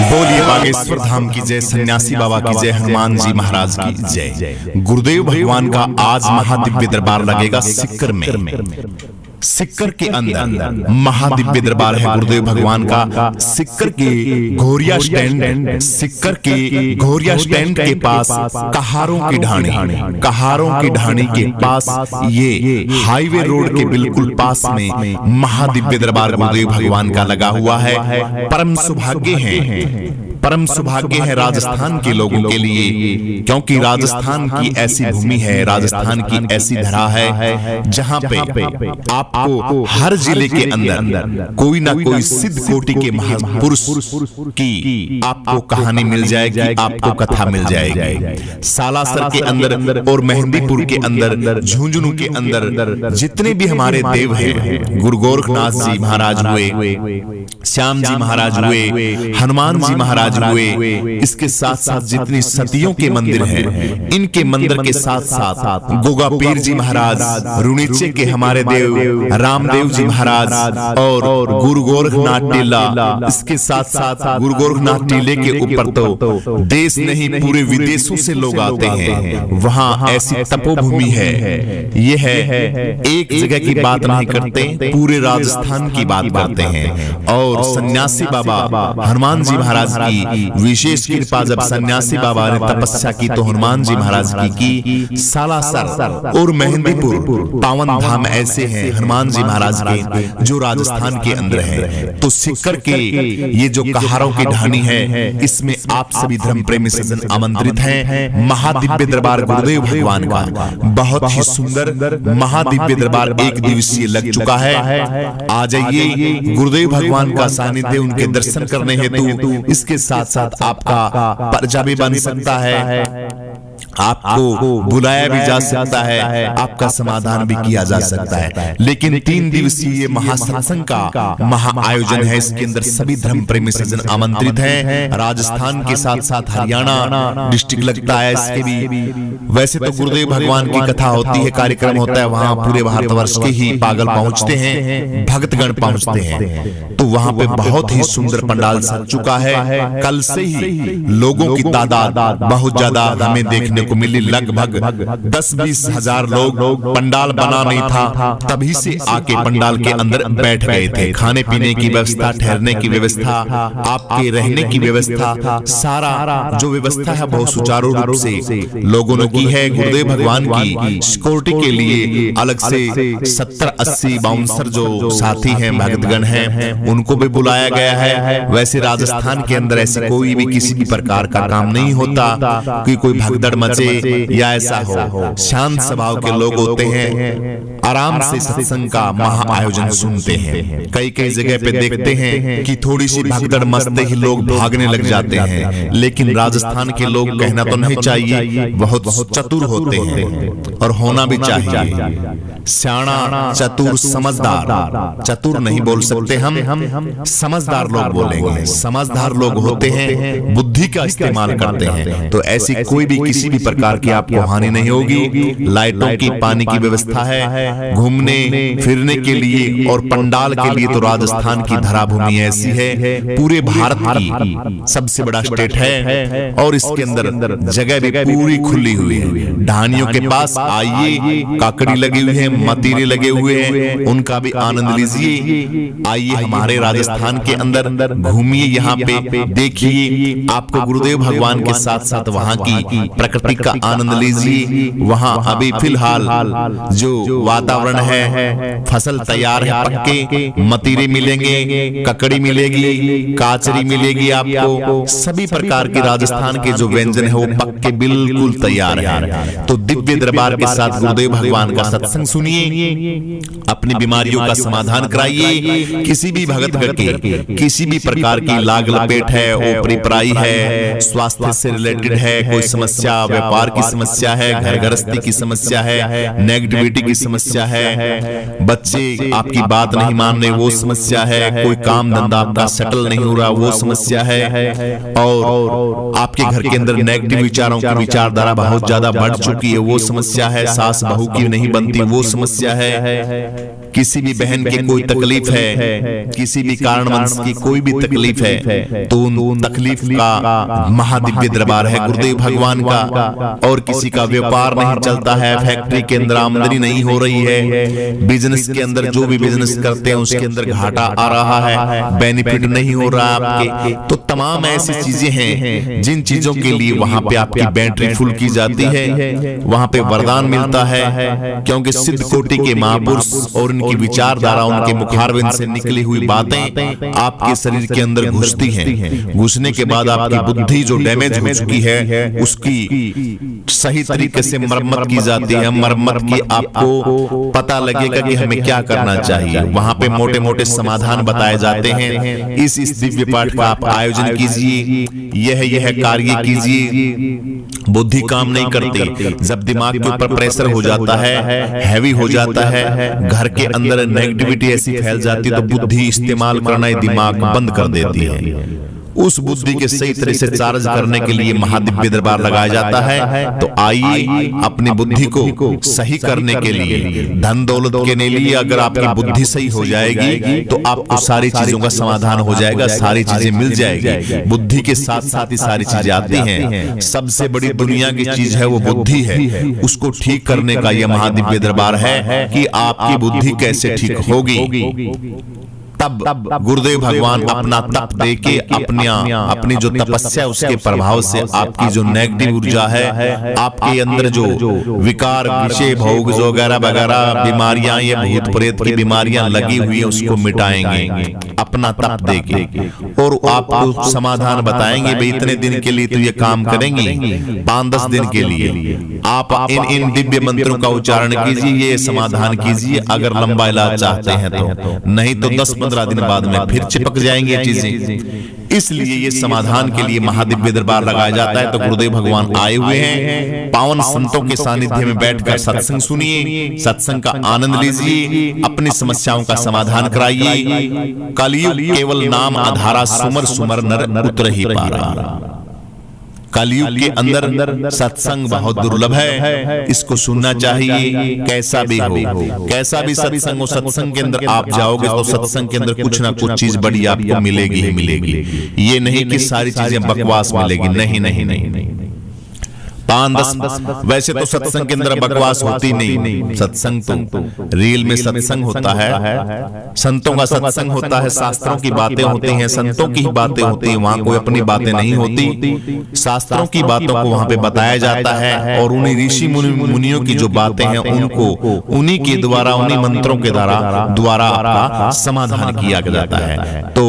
बोलिए बागेश्वर धाम की जय, सन्यासी बाबा की जय, हनुमान जी महाराज की जय। गुरुदेव भगवान का आज महादिव्य दरबार लगेगा सिक्कर में। सिक्कर के अंदर महादिव्य दरबार है गुरुदेव भगवान का। सिक्कर के घोरिया स्टैंड, सिक्कर के घोरिया स्टैंड के पास कहारों की ढाणी, कहारों की ढाणी के पास ये हाईवे रोड के बिल्कुल पास में महादिव्य दरबार गुरुदेव भगवान का लगा हुआ है। परम सौभाग्य है, परम सौभाग्य है राजस्थान के लोगों के लिए, क्योंकि राजस्थान की ऐसी भूमि है, राजस्थान की ऐसी धरा है जहां पे आपको हर जिले के अंदर कोई ना कोई सिद्ध कोटि के महापुरुष की आपको कहानी मिल जाएगी, आपको कथा मिल जाएगी। सालासर के अंदर और मेहंदीपुर के अंदर, झुंझुनू के अंदर जितने भी हमारे देव हैं, गुरु गोरखनाथ जी महाराज हुए, श्याम जी महाराज हुए, हनुमान जी महाराज हुए, इसके साथ साथ जितनी सतियों के मंदिर हैं, इनके मंदिर के साथ साथ गोगा पीर जी महाराज, रुणीचे के हमारे देव रामदेव जी महाराज और गुरु गोरखनाथ टीला, इसके साथ साथ गुरु गोरखनाथ टीले के ऊपर तो देश नहीं पूरे विदेशों से लोग आते हैं। वहां ऐसी तपोभूमि है, यह है एक जगह की बात नहीं करते, पूरे राजस्थान की बात करते हैं। और सन्यासी बाबा हनुमान जी महाराज की विशेष कृपा, जब सन्यासी बाबा ने तपस्या की तो हनुमान जी महाराज की सालासर और मेहंदीपुर पावन धाम ऐसे हैं हनुमान जी महाराज के जो राजस्थान के अंदर है। तो सिक्कर के ये जो कहारों की ढाणी है, इसमें आप सभी धर्म प्रेमी सज्जन आमंत्रित हैं। महादिव्य दरबार गुरुदेव भगवान का बहुत ही सुंदर महादिव्य दरबार एक दिवसीय लग चुका है। आ जाइए, गुरुदेव भगवान का सानिध्य, उनके दर्शन करने हेतु इसके साथ साथ आपका पर्चा भी बन सकता है, आपको बुलाया भी जा सकता है, आपका समाधान भी किया जा सकता है। लेकिन 3 दिवसीय महासत्संग का महा आयोजन है, इसके अंदर सभी धर्म प्रेमी सज्जन आमंत्रित हैं। राजस्थान के साथ साथ हरियाणा डिस्ट्रिक्ट लगता है इसके भी। वैसे तो गुरुदेव भगवान की कथा होती है, कार्यक्रम होता है, वहां पूरे भारतवर्ष के ही पागल पहुंचते हैं, भक्तगण पहुंचते हैं। तो वहां पे बहुत ही सुंदर पंडाल सज चुका है। कल से ही लोगों की तादाद बहुत ज्यादा हमें देखने को मिली, लगभग 10-20 हजार लोग। पंडाल बना नहीं था, तभी से आके पंडाल के अंदर बैठ गए थे। खाने पीने की व्यवस्था, ठहरने की व्यवस्था, आपके रहने की व्यवस्था, सारा जो व्यवस्था है बहुत सुचारू रूप से लोगों ने की है। गुरुदेव भगवान की सिक्योरिटी के लिए अलग से 70-80 बाउंसर जो साथी हैं, भक्तगण हैं, उनको भी बुलाया गया है। वैसे राजस्थान के अंदर ऐसे कोई भी किसी भी प्रकार का काम नहीं होता कि कोई भगदड़ मचे या ऐसा हो। शांत स्वभाव के लोग होते हैं, आराम से सत्संग का महा आयोजन सुनते हैं। कई कई जगह पे देखते हैं कि थोड़ी सी भगदड़ मचते ही लोग भागने लग जाते हैं, लेकिन राजस्थान के लोग, कहना तो नहीं चाहिए, बहुत चतुर होते हैं और होना भी चाहिए। सियाना, चतुर, समझदार, चतुर नहीं बोल सकते हम, समझदार लोग बोलेंगे। समझदार लोग होते हैं, बुद्धि का इस्तेमाल करते हैं। तो ऐसी कोई भी किसी भी प्रकार की आपको हानि नहीं होगी। लाइटों की, पानी की व्यवस्था है, घूमने फिरने के लिए और पंडाल के लिए तो राजस्थान की धरा भूमि ऐसी है, पूरे भारत की सबसे बड़ा स्टेट है और इसके अंदर जगह भी पूरी खुली हुई है। ढानियों के पास आइए, काकड़ी लगी हुई है, मतीरे लगे हुए हैं, उनका भी आनंद लीजिए। आइए हमारे राजस्थान के अंदर घूमिए, यहाँ पे देखिए, आपको गुरुदेव भगवान के साथ साथ वहाँ की प्रकृति का आनंद लीजिए। वहाँ अभी फिलहाल जो वातावरण है, फसल तैयार है, पक्के मतीरे मिलेंगे, ककड़ी मिलेगी, काचरी मिलेगी, आपको सभी प्रकार के राजस्थान के जो व्यंजन है वो पक्के बिल्कुल तैयार है। तो दिव्य दरबार के साथ गुरुदेव भगवान का सत्संग सुनिए, अपनी बीमारियों का समाधान कराइए। किसी भी भगत के किसी भी प्रकार की लाग लपेट है, ओपरी पराई है, स्वास्थ्य से रिलेटेड है, कोई समस्या, व्यापार की समस्या है, घर गृहस्थी की समस्या है, नेगेटिविटी की समस्या है, बच्चे आपकी बात नहीं मान रहे वो समस्या है, कोई काम धंधा आपका सेटल नहीं हो रहा वो समस्या है, और आपके घर के अंदर नेगेटिव विचारों की विचारधारा बहुत ज्यादा बढ़ चुकी है वो समस्या है, सास बहू की नहीं बनती वो समस्या है, किसी भी बहन की कोई तकलीफ है, किसी भी कारणवश की कोई भी तकलीफ है, तो उन तकलीफ का महादिव्य दरबार है गुरुदेव भगवान का। और किसी का व्यापार नहीं चलता है, फैक्ट्री के अंदर आमदनी नहीं हो रही है, बिजनेस के अंदर जो भी बिजनेस करते हैं उसके अंदर घाटा आ रहा है, बेनिफिट नहीं हो रहा आपके, तो तमाम ऐसी चीजें हैं जिन चीजों के लिए वहां पे आपकी बैटरी फुल की जाती है, वहां पे वरदान मिलता है, क्योंकि सिद्ध कोटि के महापुरुष और उनकी विचारधारा, उनके मुखारविंद से निकली हुई बातें आपके शरीर के अंदर घुसती हैं। घुसने के बाद आपकी बुद्धि जो डैमेज हो चुकी है उसकी सही तरीके से मरम्मत की जाती है। मरम्मत की आपको पता लगेगा कि हमें क्या करना चाहिए। वहां पे मोटे मोटे समाधान बताए जाते हैं। इस दिव्य पाठ का आप आयोजन कीजिए, यह कार्य कीजिए। बुद्धि काम नहीं करती, जब दिमाग के ऊपर प्रेशर हो जाता है, हैवी हो जाता है, घर के अंदर नेगेटिविटी ऐसी फैल जाती है, तो बुद्धि इस्तेमाल करना ही दिमाग बंद कर देती है। उस बुद्धि के सही तरह से चार्ज करने के लिए महादिव्य दरबार लगाया जाता है। तो आइए अपनी बुद्धि को सही करने के लिए, धन दौलत के लिए अगर आपकी बुद्धि सही हो जाएगी तो आपको सारी चीजों का समाधान हो जाएगा, सारी चीजें मिल जाएगी। बुद्धि के साथ साथ ही सारी चीजें आती हैं। सबसे बड़ी दुनिया की चीज है वो बुद्धि है, उसको ठीक करने का यह महादिव्य दरबार है कि आपकी बुद्धि कैसे ठीक होगी। तब गुरुदेव भगवान अपना तप देके अपनी जो तपस्या उसके प्रभाव से आपकी जो नेगेटिव ऊर्जा है, आपके अंदर जो विकार, विषय भोग जो वगैरह वगैरह बीमारियां, ये भूत प्रेत की बीमारियां लगी हुई है, उसको मिटाएंगे अपना तप देके, और आपको समाधान बताएंगे। भाई इतने दिन के लिए तो ये काम करेंगे, 5-10 दिन के लिए आप इन दिव्य मंत्रों का उच्चारण कीजिए, ये समाधान कीजिए। अगर लंबा इलाज चाहते हैं तो, नहीं तो 10-15 दिन बाद में फिर चिपक जाएंगे चीजें। इसलिए ये समाधान के लिए महादिव्य दरबार लगाया जाता है। तो गुरुदेव भगवान आए हुए हैं, पावन संतों के सानिध्य में बैठकर सत्संग सुनिए, सत्संग का आनंद लीजिए, अपनी समस्याओं का समाधान कराइए। कलयुग केवल नाम आधारा, सुमर सुमर नर उतर ही पारा। कलयुग के अंदर सत्संग बहुत दुर्लभ है, इसको सुनना चाहिए। कैसा भी हो, कैसा भी सत्संग हो, सत्संग के अंदर आप जाओगे तो सत्संग के अंदर कुछ ना कुछ चीज बड़ी आपको मिलेगी ही मिलेगी। ये नहीं कि सारी चीजें बकवास मिलेगी, नहीं नहीं नहीं, नहीं। 5-10 वैसे तो सत्संग के अंदर बकवास होती नहीं, सत्संग तो रियल में सत्संग होता है, संतों का सत्संग होता है, शास्त्रों की बातें होती हैं, संतों की बातें होती हैं, वहां कोई अपनी बातें नहीं होती, शास्त्रों की बातों को वहां पे बताया जाता है। और उन्हीं ऋषि मुनियों की जो बातें हैं उनको उन्हीं के द्वारा, उन्हीं मंत्रों के द्वारा आपका समाधान किया जाता है। तो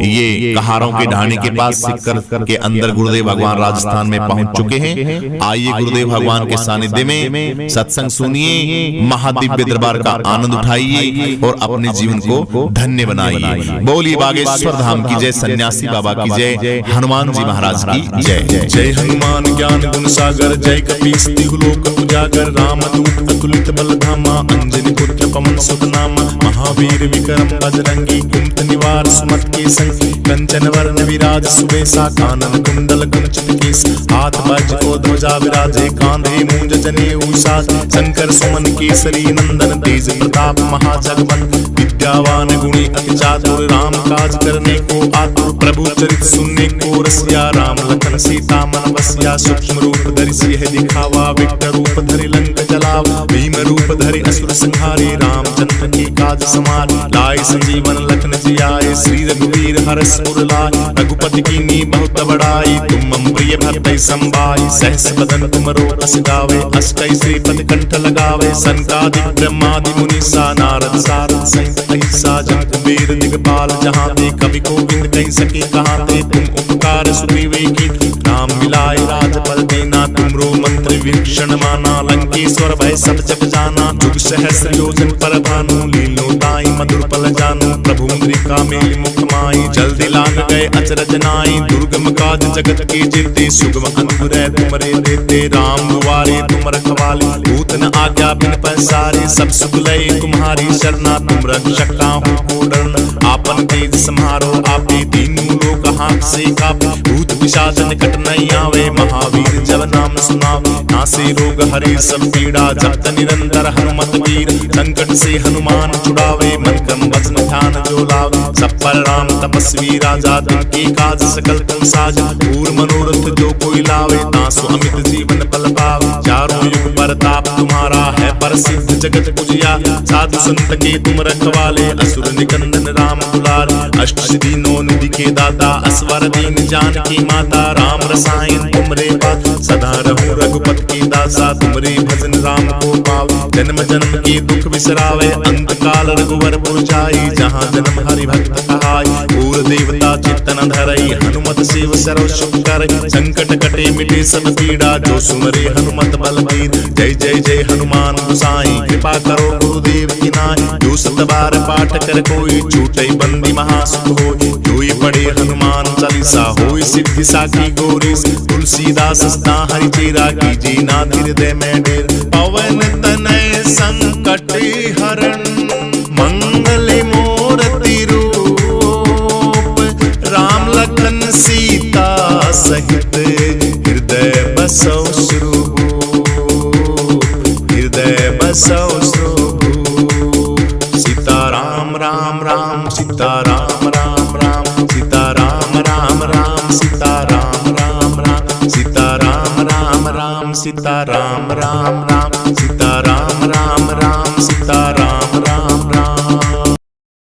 ये कहारों के ढाणी के पास सिक्कर के अंदर गुरुदेव भगवान राजस्थान में पहुंच चुके हैं। आइए गुरुदेव भगवान के सानिध्य में सत्संग सुनिए, महादिव्य दरबार का आनंद उठाइए और अपने जीवन को धन्य बनाइए। बोलिए बागेश्वर धाम की जय, सन्यासी बाबा की जय, हनुमान जी महाराज की जय। जय हनुमान ज्ञान गुण सागर, जय कपीस तिहुलोक उजागर, रामदूत अतुलित बल धामा, अंजनी पुत्र पवन सुत नामा, महावीर विक्रम बजरंगी, कुंत निवार सुमत के संग, कंचन वर्ण विराज सुबेसा, कानन कुंडल कुंचित केस, हाथ वज्र को ध्वजा विराजे, कांधे मूंज जनेऊ साज, शंकर सुमन केसरी नंदन, तेज प्रताप महाजगवंत, विद्यावान गुणी अति चातुर, राम काज करने को आतुर, प्रभु चरित सुनने को रसिया, राम लखन सीता मन बसिया, सूक्ष्म रूप धरि सिंह दिखावा, विकट रूप धरि लंक जलावा, भीम रूप धरि असुर संहारे, रामचंद्र के काज समार, लाए संजीवन लखन जियाए, श्री रघुवीर हरष उर लाए, रघुपति कीन्ही बहुत बड़ाई, तुम मम प्रिय भरतहि संभाई, सहस बदन तुमरो अस गावे, अष्टै श्रीपद कंठ लगावे, सनकादिक ब्रह्मादि मुनीसा, नारद सारद सहित अहिसा, जम कुबेर दिगपाल जहाँ ते, कवि कोविंद कह सके कहाँ ते, तुम उपकार सुग्रीव की, नाम मिलाए राजपद देना, तुमरो मंत्र वीक्षण माना, लंकेश्वर भय सब जग जाना, जुग सहस्र योजन पर भानु, लीलो ताई मधुर पल जानू, प्रभु मुद्रिका मेलि मुख माई, जल्दी लांग गए अचरज नाई, दुर्गम काज जगत के जेते, सुगम अनुग्रह तुमरे देते, ते राम दुआरे तुम रखवाले, भूत न आज्ञा बिन पैसारे, सब सुख लय तुम्हारी शरणा, तुम रक्षक काहू को डरना, आपन तेज सम्हारो आपे, तीनों लोक हाथ से कापे, भूत पिशाच निकट नहीं आवे, महावीर जब नाम सुनावे, नासे रोग हरे सब पीड़ा, जपत निरंतर हनुमत वीर, संकट से हनुमान छुड़ावे, मन क्रम वचन ध्यान जो लावे, सब पर राम तपस्वी राजा, तिनके काज सकल तुम साजा, पूर्ण मनोरथ जो कोई लावे, तासु अमित जीवन फल पावे, चारों युग परताप तुम्हारा है प्रसिद्ध जगत पूजिया, साधु संत के तुम रखवाले, असुर निकंदन राम दुलारे, अष्ट सिद्धि नौ निधि के दाता, असवर दीन जानकी माता, राम रसायन तुमरे पास, सदा रहूं रघुपत के दासा, तुमरे भजन राम को पावे, जन्म जन्म के दुख बिसरावे, अंत काल रघुवर पुर जाई, जहाँ जन्म हरि भक्त कहाई, पूर देवता चित्तन धरई, हनुमत सेव सर्व सुख करई, संकट कटे मिटे सब पीड़ा, जो सुमरे हनुमत बलबीर, जय जय जय हनुमान गोसाई, कृपा करो गुरुदेव की नाई, जो सत बार पाठ कर कोई, छूटे बंदी महासुख होई, जो ये पढ़े हनुमान चालीसा, होई सिद्धि साखी गौरी, तुलसीदास सदा हरि चेरा, कीजिए नाथ हृदय में डेर, पवन तनय संकट हरण, मंगल मूर्ति रूप, राम लखन सीता सहित, हृदय बसौ सुरभूप, हृदय बसौ सुरभूप, सीता राम राम राम, सीता राम राम राम, सीता राम राम राम, सीता राम राम राम, सीता राम राम राम, सीता राम राम राम।